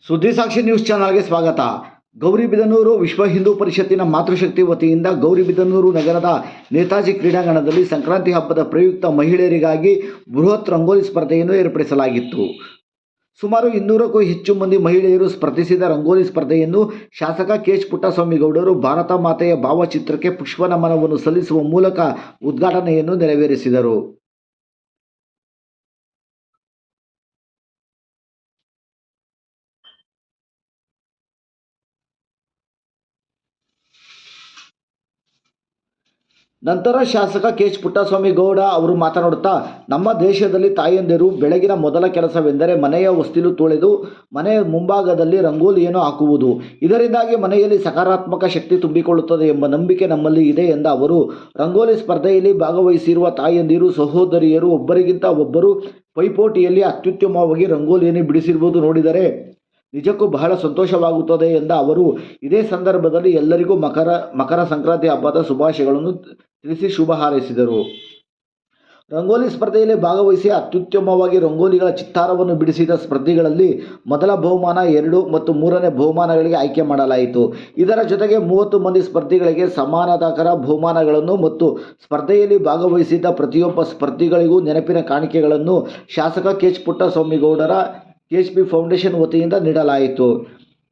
ಸುದ್ದಿಸಾಕ್ಷಿ news ಚಾನಲ್ಗೆ ಸ್ವಾಗತ. ಗೌರಿಬಿದನೂರು ವಿಶ್ವ ಹಿಂದೂ ಪರಿಷತ್ತಿನ ಮಾತೃಶಕ್ತಿ ವತಿಯಿಂದ ಗೌರಿಬಿದನೂರು ನಗರದ ನೇತಾಜಿ ಕ್ರೀಡಾಂಗಣದಲ್ಲಿ ಸಂಕ್ರಾಂತಿ ಹಬ್ಬದ ಪ್ರಯುಕ್ತ ಮಹಿಳೆಯರಿಗಾಗಿ ಬೃಹತ್ ರಂಗೋಲಿ ಸ್ಪರ್ಧೆಯನ್ನು ಏರ್ಪಡಿಸಲಾಗಿತ್ತು. ಸುಮಾರು 200ಕ್ಕೂ ಹೆಚ್ಚು ಮಂದಿ ಮಹಿಳೆಯರು ಸ್ಪರ್ಧಿಸಿದ ರಂಗೋಲಿ ಸ್ಪರ್ಧೆಯನ್ನು ಶಾಸಕ ಕೆ.ಎಚ್. ಪುಟ್ಟಸ್ವಾಮಿಗೌಡರು ಭಾರತ ಮಾತೆಯ ಭಾವಚಿತ್ರಕ್ಕೆ ಪುಷ್ಪನಮನವನ್ನು ಸಲ್ಲಿಸುವ ಮೂಲಕ ಉದ್ಘಾಟನೆಯನ್ನು ನೆರವೇರಿಸಿದರು. ನಂತರ ಶಾಸಕ ಕೆ.ಎಚ್. ಪುಟ್ಟಸ್ವಾಮಿಗೌಡ ಅವರು ಮಾತನಾಡುತ್ತಾ, ನಮ್ಮ ದೇಶದಲ್ಲಿ ತಾಯಂದಿರು ಬೆಳಗಿನ ಮೊದಲ ಕೆಲಸವೆಂದರೆ ಮನೆಯ ಹೊಸ್ತಿಲು ತೊಳೆದು ಮನೆಯ ಮುಂಭಾಗದಲ್ಲಿ ರಂಗೋಲಿಯನ್ನು ಹಾಕುವುದು. ಇದರಿಂದಾಗಿ ಮನೆಯಲ್ಲಿ ಸಕಾರಾತ್ಮಕ ಶಕ್ತಿ ತುಂಬಿಕೊಳ್ಳುತ್ತದೆ ಎಂಬ ನಂಬಿಕೆ ನಮ್ಮಲ್ಲಿ ಇದೆ ಎಂದ ಅವರು, ರಂಗೋಲಿ ಸ್ಪರ್ಧೆಯಲ್ಲಿ ಭಾಗವಹಿಸಿರುವ ತಾಯಂದಿರು ಸಹೋದರಿಯರು ಒಬ್ಬರಿಗಿಂತ ಒಬ್ಬರು ಪೈಪೋಟಿಯಲ್ಲಿ ಅತ್ಯುತ್ತಮವಾಗಿ ರಂಗೋಲಿಯನ್ನು ಬಿಡಿಸಿರುವುದು ನೋಡಿದರೆ ನಿಜಕ್ಕೂ ಬಹಳ ಸಂತೋಷವಾಗುತ್ತದೆ ಎಂದ ಅವರು, ಇದೇ ಸಂದರ್ಭದಲ್ಲಿ ಎಲ್ಲರಿಗೂ ಮಕರ ಸಂಕ್ರಾಂತಿ ಹಬ್ಬದ ಶುಭಾಶಯಗಳನ್ನು ತಿಳಿಸಿ ಶುಭ ಹಾರೈಸಿದರು. ರಂಗೋಲಿ ಸ್ಪರ್ಧೆಯಲ್ಲಿ ಭಾಗವಹಿಸಿ ಅತ್ಯುತ್ತಮವಾಗಿ ರಂಗೋಲಿಗಳ ಚಿತ್ತಾರವನ್ನು ಬಿಡಿಸಿದ ಸ್ಪರ್ಧಿಗಳಲ್ಲಿ ಮೊದಲ ಬಹುಮಾನ, 2 ಮತ್ತು 3ನೇ ಬಹುಮಾನಗಳಿಗೆ ಆಯ್ಕೆ ಮಾಡಲಾಯಿತು. ಇದರ ಜೊತೆಗೆ 30 ಮಂದಿ ಸ್ಪರ್ಧಿಗಳಿಗೆ ಸಮಾನಾಧಾರ ಬಹುಮಾನಗಳನ್ನು ಮತ್ತು ಸ್ಪರ್ಧೆಯಲ್ಲಿ ಭಾಗವಹಿಸಿದ್ದ ಪ್ರತಿಯೊಬ್ಬ ಸ್ಪರ್ಧಿಗಳಿಗೂ ನೆನಪಿನ ಕಾಣಿಕೆಗಳನ್ನು ಶಾಸಕ ಕೆ.ಎಚ್. ಪುಟ್ಟಸ್ವಾಮಿಗೌಡರ ಕೆಎಚ್ಪಿ ಫೌಂಡೇಶನ್ ವತಿಯಿಂದ ನೀಡಲಾಯಿತು.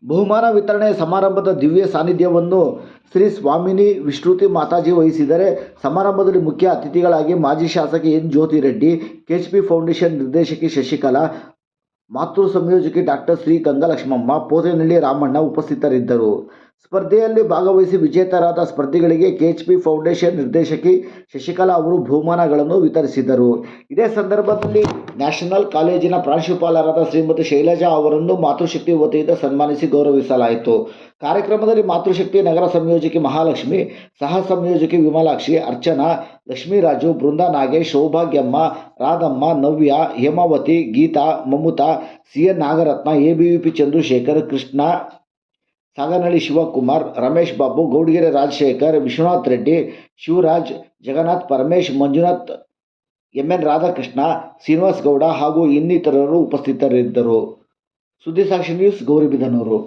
ಬಹುಮಾನ ವಿತರಣೆ ಸಮಾರಂಭದ ದಿವ್ಯ ಸಾನ್ನಿಧ್ಯವನ್ನು ಶ್ರೀ ಸ್ವಾಮಿನಿ ವಿಶ್ರುತಿ ಮಾತಾಜಿ ವಹಿಸಿದರೆ, ಸಮಾರಂಭದಲ್ಲಿ ಮುಖ್ಯ ಅತಿಥಿಗಳಾಗಿ ಮಾಜಿ ಶಾಸಕಿ ಎನ್. ಜ್ಯೋತಿ ರೆಡ್ಡಿ, ಕೆಎಚ್ಪಿ ಫೌಂಡೇಶನ್ ನಿರ್ದೇಶಕಿ ಶಶಿಕಲಾ, ಮಾತೃ ಸಂಯೋಜಕಿ ಡಾಕ್ಟರ್ ಶ್ರೀ ಗಂಗಲಕ್ಷ್ಮಮ್ಮ, ಪೋತೇನಹಳ್ಳಿ ರಾಮಣ್ಣ ಉಪಸ್ಥಿತರಿದ್ದರು. ಸ್ಪರ್ಧೆಯಲ್ಲಿ ಭಾಗವಹಿಸಿ ವಿಜೇತರಾದ ಸ್ಪರ್ಧಿಗಳಿಗೆ ಕೆಎಚ್ಪಿ ಫೌಂಡೇಶನ್ ನಿರ್ದೇಶಕಿ ಶಶಿಕಲಾ ಅವರು ಬಹುಮಾನಗಳನ್ನು ವಿತರಿಸಿದರು. ಇದೇ ಸಂದರ್ಭದಲ್ಲಿ ನ್ಯಾಷನಲ್ ಕಾಲೇಜಿನ ಪ್ರಾಂಶುಪಾಲರಾದ ಶ್ರೀಮತಿ ಶೈಲಜಾ ಅವರನ್ನು ಮಾತೃಶಕ್ತಿ ವತಿಯಿಂದ ಸನ್ಮಾನಿಸಿ ಗೌರವಿಸಲಾಯಿತು. ಕಾರ್ಯಕ್ರಮದಲ್ಲಿ ಮಾತೃಶಕ್ತಿ ನಗರ ಸಂಯೋಜಕಿ ಮಹಾಲಕ್ಷ್ಮಿ, ಸಹ ಸಂಯೋಜಕಿ Vimalakshi, Archana, Lakshmiraju, Brinda, Nagesh, Saubhagyamma, Radhamma, Navya, Hemavathi, Geetha, Mamatha, CN Nagaratna, ABVP Chandrashekar, Krishna, Saganahalli Shivakumar, Ramesh Babu, Gowdagere Rajashekar, Vishwanath Reddy, Shivaraj, Jagannath, Paramesh, Manjunath, MN Radhakrishna, Srinivas Gowda ಹಾಗೂ ಇನ್ನಿತರರು ಉಪಸ್ಥಿತರಿದ್ದರು. ಸುದ್ದಿಸಾಕ್ಷಿ ನ್ಯೂಸ್, ಗೌರಿಬಿದನೂರು.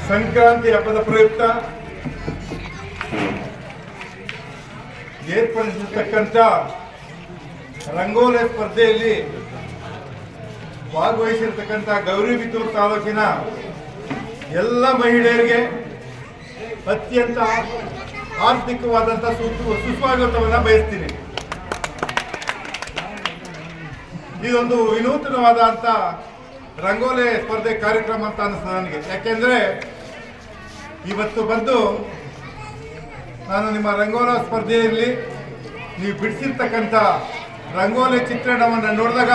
ಸಂಕ್ರಾಂತಿ ಹಬ್ಬದ ಪ್ರಯುಕ್ತ ಏರ್ಪಡಿಸಿರ್ತಕ್ಕಂಥ ರಂಗೋಲಿ ಸ್ಪರ್ಧೆಯಲ್ಲಿ ಭಾಗವಹಿಸಿರ್ತಕ್ಕಂಥ ಗೌರಿಬಿದನೂರು ತಾಲೂಕಿನ ಎಲ್ಲ ಮಹಿಳೆಯರಿಗೆ ಅತ್ಯಂತ ಆರ್ಥಿಕವಾದಂಥ ಸುಸ್ವಾಗತವನ್ನು ಬಯಸ್ತೀನಿ. ಇದೊಂದು ವಿನೂತನವಾದಂಥ ರಂಗೋಲಿ ಸ್ಪರ್ಧೆ ಕಾರ್ಯಕ್ರಮ ಅಂತ ಅನಿಸ್ತದೆ ನನಗೆ. ಯಾಕೆಂದರೆ ಇವತ್ತು ಬಂದು ನಾನು ನಿಮ್ಮ ರಂಗೋಲಿ ಸ್ಪರ್ಧೆಯಲ್ಲಿ ನೀವು ಬಿಡಿಸಿರ್ತಕ್ಕಂಥ ರಂಗೋಲಿ ಚಿತ್ರಣವನ್ನು ನೋಡಿದಾಗ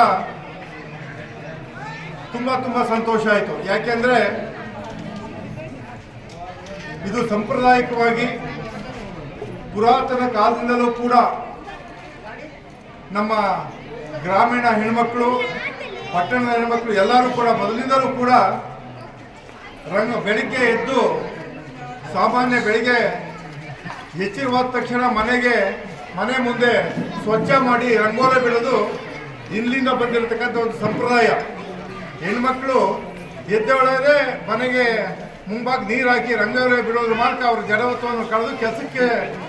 ತುಂಬ ಸಂತೋಷ ಆಯಿತು. ಯಾಕೆಂದರೆ ಇದು ಸಾಂಪ್ರದಾಯಿಕವಾಗಿ ಪುರಾತನ ಕಾಲದಿಂದಲೂ ಕೂಡ ನಮ್ಮ ಗ್ರಾಮೀಣ ಹೆಣ್ಮಕ್ಳು, ಪಟ್ಟಣದ ಹೆಣ್ಮಕ್ಳು ಎಲ್ಲರೂ ಕೂಡ ಮೊದಲಿಂದಲೂ ಕೂಡ ಬೆಳಿಗ್ಗೆ ಎದ್ದು ಸಾಮಾನ್ಯ ಬೆಳಿಗ್ಗೆ ಎಚ್ಚರವಾದ ತಕ್ಷಣ ಮನೆ ಮುಂದೆ ಸ್ವಚ್ಛ ಮಾಡಿ ರಂಗೋಲಿ ಬಿಡೋದು ಇಲ್ಲಿಂದ ಬಂದಿರತಕ್ಕಂಥ ಒಂದು ಸಂಪ್ರದಾಯ. ಹೆಣ್ಮಕ್ಳು ಎದ್ದೊಳಗೆ ಮನೆಗೆ ಮುಂಭಾಗ ನೀರು ಹಾಕಿ ರಂಗೋಲಿ ಬಿಡೋದ್ರ ಮೂಲಕ ಅವ್ರ ಜಡವತ್ವವನ್ನು ಕಳೆದು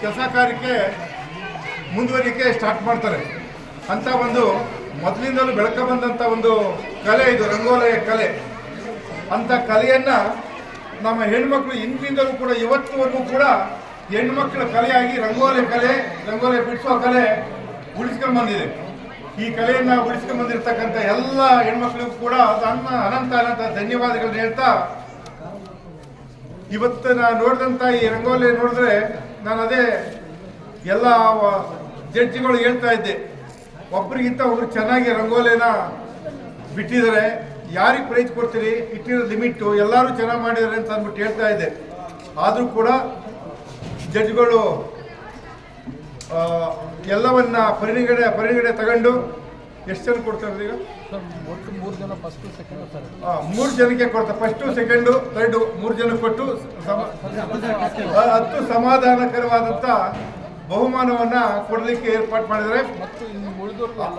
ಕೆಲಸ ಕಾರ್ಯಕ್ಕೆ ಮುಂದುವರಿಕೆ ಸ್ಟಾರ್ಟ್ ಮಾಡ್ತಾರೆ. ಅಂತ ಒಂದು ಮೊದಲಿಂದಲೂ ಬೆಳಕ ಬಂದಂಥ ಒಂದು ಕಲೆ ಇದು, ರಂಗೋಲಿಯ ಕಲೆ. ಅಂಥ ಕಲೆಯನ್ನು ನಮ್ಮ ಹೆಣ್ಮಕ್ಳು ಇಂದಿನಿಂದಲೂ ಕೂಡ ಇವತ್ತುವರೆಗೂ ಕೂಡ ಹೆಣ್ಮಕ್ಳ ಕಲೆಯಾಗಿ ರಂಗೋಲಿ ಬಿಡಿಸುವ ಕಲೆ ಉಳಿಸ್ಕೊಂಡ್ಬಂದಿದೆ. ಈ ಕಲೆಯನ್ನು ಉಳಿಸ್ಕೊಂಡ್ಬಂದಿರ್ತಕ್ಕಂಥ ಎಲ್ಲ ಹೆಣ್ಮಕ್ಳಿಗೂ ಕೂಡ ಅನಂತ ಧನ್ಯವಾದಗಳನ್ನ ಹೇಳ್ತಾ, ಇವತ್ತು ನಾನು ನೋಡಿದಂಥ ಈ ರಂಗೋಲಿ ನೋಡಿದ್ರೆ ನಾನು ಅದೇ ಎಲ್ಲ ಜಡ್ಜಿಗಳು ಹೇಳ್ತಾ ಇದ್ದೆ, ಒಬ್ಬರಿಗಿಂತ ಒಬ್ರು ಚೆನ್ನಾಗಿ ರಂಗೋಲಿನ ಬಿಟ್ಟಿದ್ದಾರೆ, ಯಾರಿಗೆ ಪ್ರೈಸ್ ಕೊಡ್ತೀರಿ, ಇಟ್ಟಿರೋ ಲಿಮಿಟ್ಟು, ಎಲ್ಲರೂ ಚೆನ್ನಾಗಿ ಮಾಡಿದ್ದಾರೆ ಅಂತ ಅಂದ್ಬಿಟ್ಟು ಹೇಳ್ತಾ ಇದ್ದೆ. ಆದರೂ ಕೂಡ ಜಡ್ಜ್ಗಳು ಎಲ್ಲವನ್ನ ಪರಿಗಣನೆ ತಗೊಂಡು ಎಷ್ಟು ಜನ ಕೊಡ್ತಾರೆ ಈಗ? ಒಟ್ಟು 3 ಜನ ಫಸ್ಟ್ ಸೆಕೆಂಡ್ ಸರ್. 3 ಜನಕ್ಕೆ ಕೊಡ್ತಾರೆ. ಫಸ್ಟು ಸೆಕೆಂಡು ಥರ್ಡು 3 ಜನ ಕೊಟ್ಟು 10 ಸಮಾಧಾನಕರವಾದಂಥ ಬಹುಮಾನವನ್ನ ಕೊಡಲಿಕ್ಕೆ ಏರ್ಪಾಡು ಮಾಡಿದರೆ.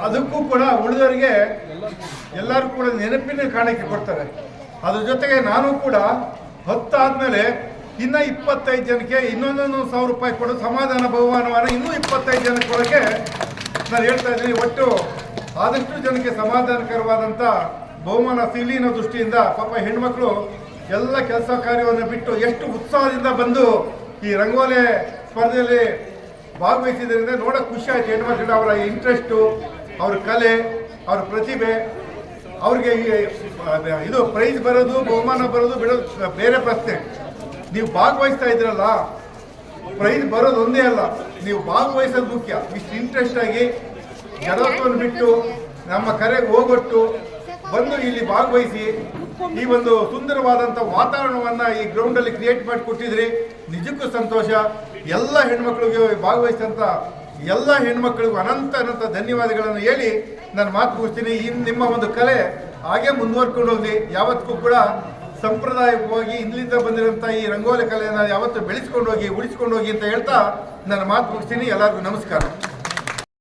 ಅದಕ್ಕೂ ಕೂಡ ಉಳಿದವರಿಗೆ ಎಲ್ಲರೂ ಕೂಡ ನೆನಪಿನ ಕಾಣಿಕೆ ಕೊಡ್ತಾರೆ. ಅದ್ರ ಜೊತೆಗೆ ನಾನು ಕೂಡ 10 ಆದಮೇಲೆ ಇನ್ನು 25 ಜನಕ್ಕೆ ಇನ್ನೊಂದು 1,000 ರೂಪಾಯಿ ಕೊಡೋ ಸಮಾಧಾನ ಬಹುಮಾನವನ್ನು ಇನ್ನೂ 25 ಜನಕ್ಕೆ ಕೊಡೋಕ್ಕೆ ನಾನು ಹೇಳ್ತಾ ಇದ್ದೀನಿ. ಒಟ್ಟು ಆದಷ್ಟು ಜನಕ್ಕೆ ಸಮಾಧಾನಕರವಾದಂಥ ಬಹುಮಾನ ಸಿಗಲಿ ಅನ್ನೋ ದೃಷ್ಟಿಯಿಂದ ಪಾಪ ಹೆಣ್ಮಕ್ಳು ಎಲ್ಲ ಕೆಲಸ ಕಾರ್ಯವನ್ನು ಬಿಟ್ಟು ಎಷ್ಟು ಉತ್ಸಾಹದಿಂದ ಬಂದು ಈ ರಂಗೋಲಿ ಸ್ಪರ್ಧೆಯಲ್ಲಿ ಭಾಗವಹಿಸಿದ್ರಿಂದ ನೋಡೋಕೆ ಖುಷಿ ಆಯ್ತು. ಹೆಣ್ಮಕ್ಳು ಅವರ ಇಂಟ್ರೆಸ್ಟು, ಅವ್ರ ಕಲೆ, ಅವ್ರ ಪ್ರತಿಭೆ, ಅವ್ರಿಗೆ ಇದು ಪ್ರೈಸ್ ಬರೋದು, ಬಹುಮಾನ ಬರೋದು ಬಿಡೋದು ಬೇರೆ ಪ್ರಶ್ನೆ. ನೀವು ಭಾಗವಹಿಸ್ತಾ ಇದ್ರಲ್ಲ, ಪ್ರೈಸ್ ಬರೋದು ಒಂದೇ ಅಲ್ಲ, ನೀವು ಭಾಗವಹಿಸೋದು ಮುಖ್ಯ. ಇಷ್ಟು ಇಂಟ್ರೆಸ್ಟ್ ಆಗಿ ಜಡತ್ವವನ್ನು ಬಿಟ್ಟು ನಮ್ಮ ಕರೆಗೆ ಹೋಗೊಟ್ಟು ಬಂದು ಇಲ್ಲಿ ಭಾಗವಹಿಸಿ ಈ ಒಂದು ಸುಂದರವಾದಂಥ ವಾತಾವರಣವನ್ನು ಈ ಗ್ರೌಂಡಲ್ಲಿ ಕ್ರಿಯೇಟ್ ಮಾಡಿಕೊಟ್ಟಿದ್ರಿ. ನಿಜಕ್ಕೂ ಸಂತೋಷ. ಎಲ್ಲ ಹೆಣ್ಮಕ್ಳಿಗೆ ಭಾಗವಹಿಸಿದಂಥ ಎಲ್ಲ ಹೆಣ್ಮಕ್ಳಿಗೂ ಅನಂತ ಧನ್ಯವಾದಗಳನ್ನು ಹೇಳಿ ನಾನು ಮಾತು ಮುಗಿಸ್ತೀನಿ. ನಿಮ್ಮ ಒಂದು ಕಲೆ ಹಾಗೆ ಮುಂದುವರ್ಕೊಂಡು ಹೋಗಿ ಯಾವತ್ತಿಗೂ ಕೂಡ ಸಂಪ್ರದಾಯಿಕವಾಗಿ ಇಲ್ಲಿಂದ ಬಂದಿರೋಂಥ ಈ ರಂಗೋಲಿ ಕಲೆಯನ್ನು ಯಾವತ್ತೂ ಬೆಳೆಸ್ಕೊಂಡು ಹೋಗಿ ಉಳಿಸ್ಕೊಂಡು ಹೋಗಿ ಅಂತ ಹೇಳ್ತಾ ನನ್ನ ಮಾತು ಮುಗಿಸ್ತೀನಿ. ಎಲ್ಲರಿಗೂ ನಮಸ್ಕಾರ.